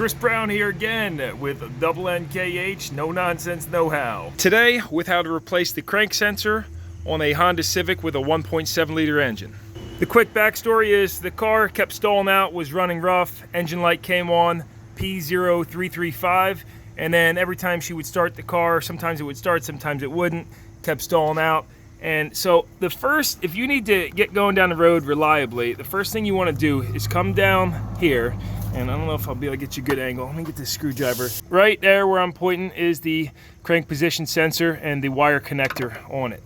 Chris Brown here again with Double NKH, No Nonsense Know-How. Today, with how to replace the crank sensor on a Honda Civic with a 1.7 liter engine. The quick backstory is the car kept stalling out, was running rough, engine light came on, P0335, and then every time she would start the car, sometimes it would start, sometimes it wouldn't, kept stalling out. And so if you need to get going down the road reliably, the first thing you want to do is come down here, and I don't know if I'll be able to get you a good angle. Let me get this screwdriver. Right there where I'm pointing is the crank position sensor and the wire connector on it.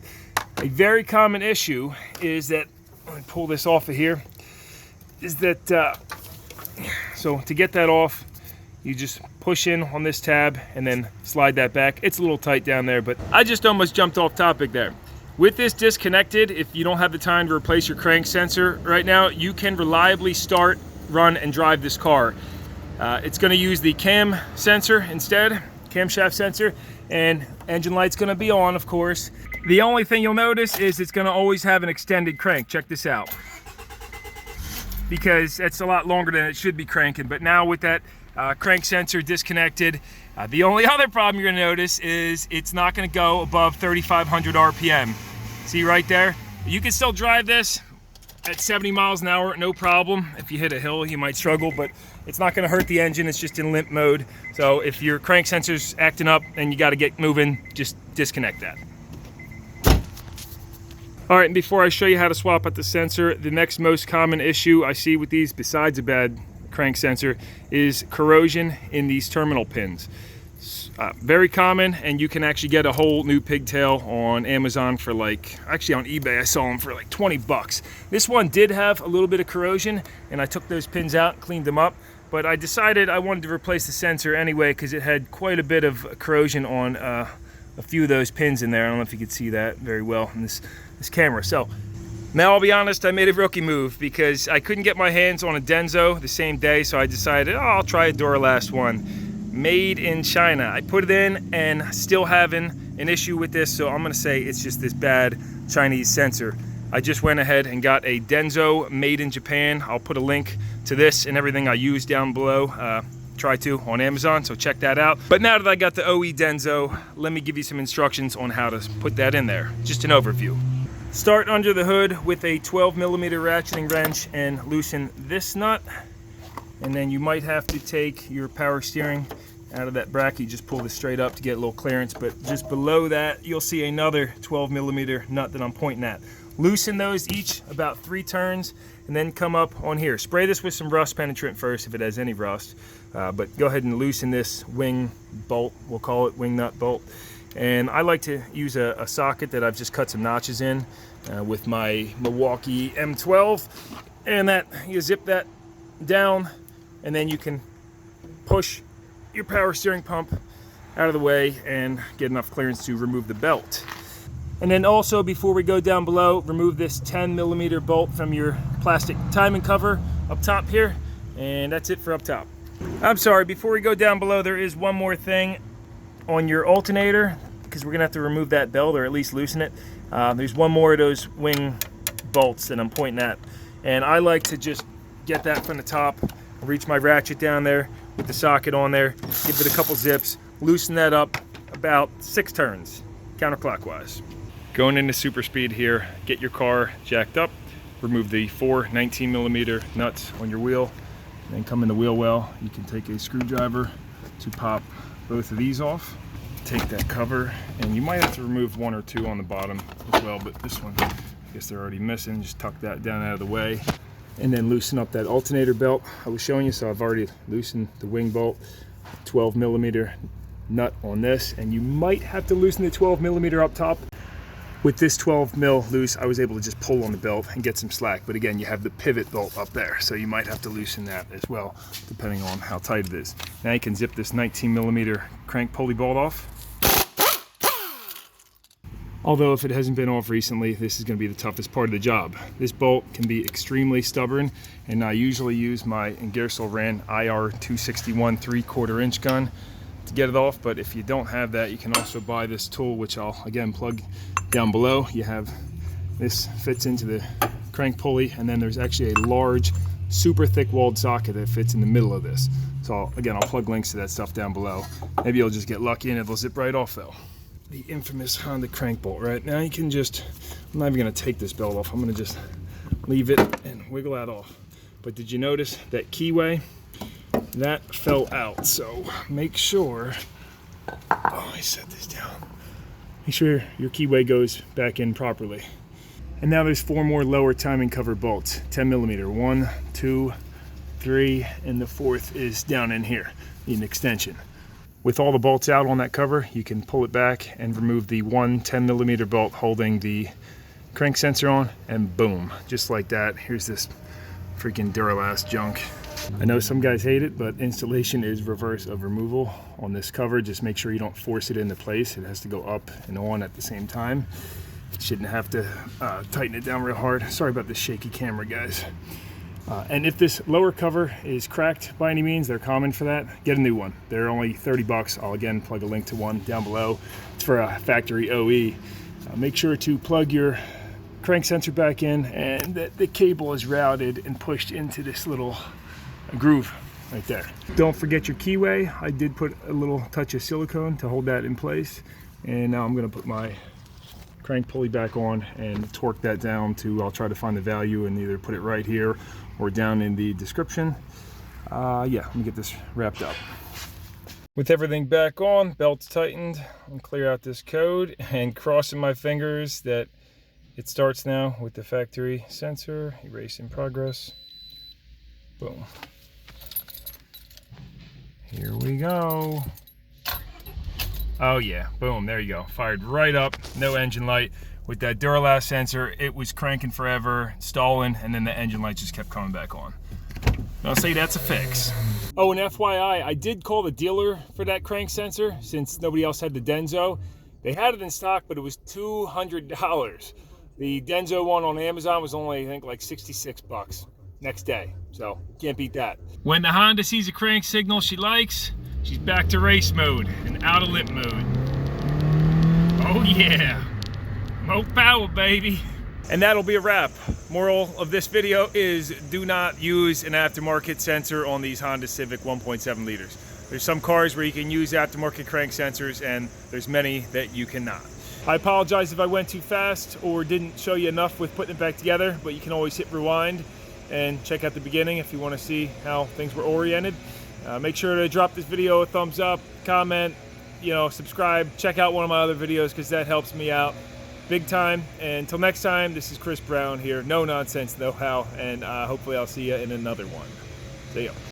A very common issue is that, let me pull this off of here, is that, so to get that off, you just push in on this tab and then slide that back. It's a little tight down there, but I just almost jumped off topic there. With this disconnected, if you don't have the time to replace your crank sensor right now, you can reliably start, run, and drive this car. It's going to use the cam sensor instead, camshaft sensor, and engine light's going to be on, of course. The only thing you'll notice is it's going to always have an extended crank. Check this out. Because it's a lot longer than it should be cranking, but now with that crank sensor disconnected, the only other problem you're going to notice is it's not going to go above 3,500 RPM. See right there? You can still drive this at 70 miles an hour, no problem. If you hit a hill, you might struggle, but it's not going to hurt the engine. It's just in limp mode. So if your crank sensor's acting up and you got to get moving, just disconnect that. All right, and before I show you how to swap out the sensor, the next most common issue I see with these, besides a bad crank sensor, is corrosion in these terminal pins. Very common, and you can actually get a whole new pigtail on Amazon for actually on eBay I saw them for like 20 bucks. This one did have a little bit of corrosion, and I took those pins out and cleaned them up, but I decided I wanted to replace the sensor anyway because it had quite a bit of corrosion on a few of those pins in there. I don't know if you could see that very well in this camera. So now I'll be honest, I made a rookie move because I couldn't get my hands on a Denso the same day, so I decided, I'll try a Duralast one. Made in China. I put it in and still having an issue with this, so I'm gonna say it's just this bad Chinese sensor. I just went ahead and got a Denso made in Japan. I'll put a link to this and everything I use down below. On Amazon, so check that out. But now that I got the OE Denso, let me give you some instructions on how to put that in there. Just an overview. Start under the hood with a 12mm ratcheting wrench and loosen this nut. And then you might have to take your power steering out of that bracket. You just pull this straight up to get a little clearance, but just below that you'll see another 12mm nut that I'm pointing at. Loosen those each about 3 turns and then come up on here. Spray this with some rust penetrant first if it has any rust, but go ahead and loosen this wing bolt, we'll call it wing nut bolt. And I like to use a socket that I've just cut some notches in with my Milwaukee M12, and that you zip that down, and then you can push your power steering pump out of the way and get enough clearance to remove the belt. And then also, before we go down below, remove this 10mm bolt from your plastic timing cover up top here, and that's it for up top. I'm sorry, before we go down below, there is one more thing on your alternator, because we're gonna have to remove that belt or at least loosen it. There's one more of those wing bolts that I'm pointing at, and I like to just get that from the top, reach my ratchet down there with the socket on there, give it a couple zips, loosen that up about 6 turns counterclockwise. Going into super speed here, get your car jacked up, remove the 4 19mm nuts on your wheel, and then come in the wheel well. You can take a screwdriver to pop both of these off. Take that cover, and you might have to remove 1 or 2 on the bottom as well, but this one, I guess they're already missing. Just tuck that down out of the way, and then loosen up that alternator belt I was showing you. So I've already loosened the wing bolt, 12mm nut on this, and you might have to loosen the 12mm up top. With this 12mm loose, I was able to just pull on the belt and get some slack, but again, you have the pivot bolt up there, so you might have to loosen that as well, depending on how tight it is. Now you can zip this 19mm crank pulley bolt off. Although if it hasn't been off recently, this is going to be the toughest part of the job. This bolt can be extremely stubborn, and I usually use my Ingersoll Rand IR 261 3/4 inch gun to get it off, but if you don't have that, you can also buy this tool, which I'll again plug down below. You have this, fits into the crank pulley, and then there's actually a large super thick walled socket that fits in the middle of this. So again, I'll plug links to that stuff down below. Maybe you'll just get lucky and it'll zip right off though. The infamous Honda crank bolt. Right now you can just, I'm not even gonna take this belt off. I'm gonna just leave it and wiggle that off. But did you notice that keyway? That fell out. So make sure, oh, I set this down. Make sure your keyway goes back in properly. And now there's 4 more lower timing cover bolts, 10 millimeter. 1, 2, 3, and the 4th is down in here, need an extension. With all the bolts out on that cover, you can pull it back and remove the 1 10 millimeter bolt holding the crank sensor on, and boom, just like that. Here's this freaking Duralast junk. I know some guys hate it, but installation is reverse of removal on this cover. Just make sure you don't force it into place. It has to go up and on at the same time. Shouldn't have to tighten it down real hard. Sorry about this shaky camera, guys. And if this lower cover is cracked by any means, they're common for that, get a new one. They're only 30 bucks. I'll again plug a link to one down below. It's for a factory OE. Make sure to plug your crank sensor back in and that the cable is routed and pushed into this little groove right there. Don't forget your keyway. I did put a little touch of silicone to hold that in place. And now I'm gonna put my crank pulley back on and torque that down to, I'll try to find the value and either put it right here or down in the description. Yeah, let me get this wrapped up. With everything back on, belts tightened, and clear out this code and crossing my fingers that it starts now with the factory sensor. Erase in progress. Boom. Here we go. Oh yeah, boom, there you go. Fired right up, no engine light. With that Duralast sensor, it was cranking forever, stalling, and then the engine light just kept coming back on. I'll say that's a fix. Oh, and FYI, I did call the dealer for that crank sensor since nobody else had the Denso. They had it in stock, but it was $200. The Denso one on Amazon was only, I think, like 66 bucks next day. So, can't beat that. When the Honda sees a crank signal she likes, she's back to race mode and out of limp mode. Oh yeah, more power, baby. And that'll be a wrap. Moral of this video is do not use an aftermarket sensor on these Honda Civic 1.7 liters. There's some cars where you can use aftermarket crank sensors and there's many that you cannot. I apologize if I went too fast or didn't show you enough with putting it back together, but you can always hit rewind and check out the beginning if you want to see how things were oriented. Make sure to drop this video a thumbs up, comment, subscribe, check out one of my other videos because that helps me out big time. And until next time, this is Chris Brown here, No Nonsense Know How, and hopefully I'll see you in another one. See ya.